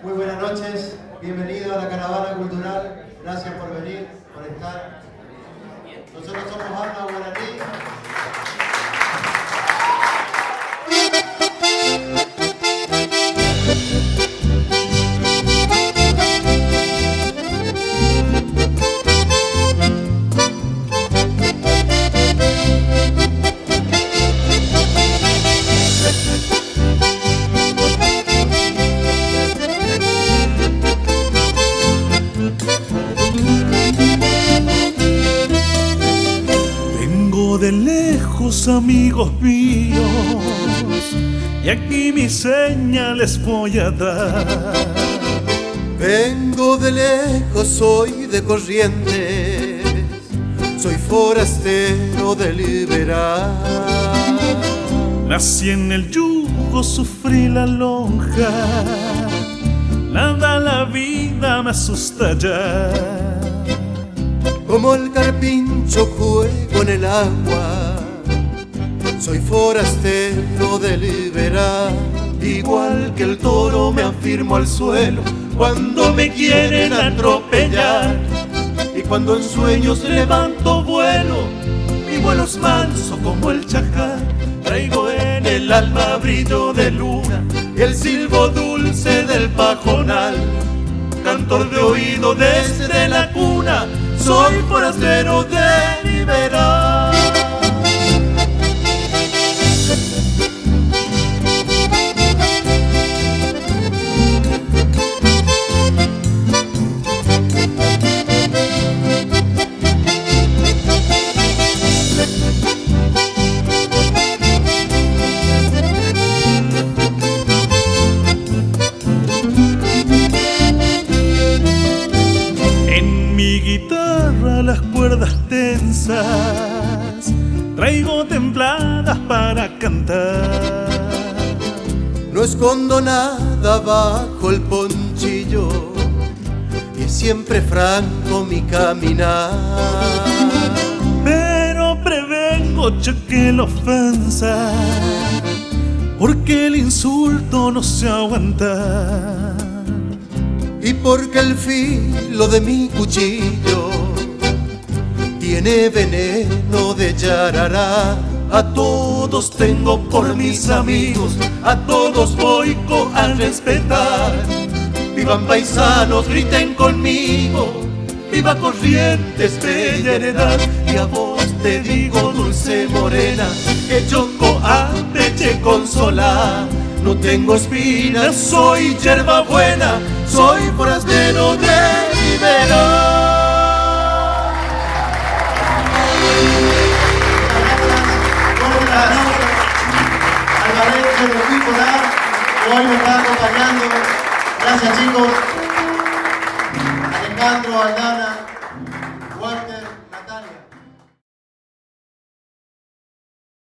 Muy buenas noches, bienvenido a la Caravana Cultural, gracias por venir, por estar. Nosotros somos Habla Guaraní. De lejos, amigos míos, y aquí mis señales voy a dar. Vengo de lejos, soy de Corrientes, soy forastero de liberal. Nací en el yugo, sufrí la lonja, nada la vida me asusta ya. Como el carpincho juego en el agua, soy forastero de liberal. Igual que el toro me afirmo al suelo cuando me quieren atropellar. Y cuando en sueños levanto vuelo, mi vuelo es manso como el chacal. Traigo en el alma brillo de luna y el silbo dulce del pajonal. Cantor de oído desde la cuna, soy forastero de liberal. Mi guitarra las cuerdas tensas traigo templadas para cantar. No escondo nada bajo el ponchillo y siempre franco mi caminar. Pero prevengo cheque la ofensa, porque el insulto no se aguanta. Y porque el filo de mi cuchillo tiene veneno de yarará. A todos tengo por mis amigos, a todos voy a respetar. Vivan paisanos, griten conmigo, viva Corrientes, bella heredad. Y a vos te digo, dulce morena, que choco a peche consolar. No tengo espinas, soy yerba buena, soy forastero de liberal. Alvarense del Equipo Polar, que hoy me está acompañando. Gracias, chicos. Alejandro, Aldana.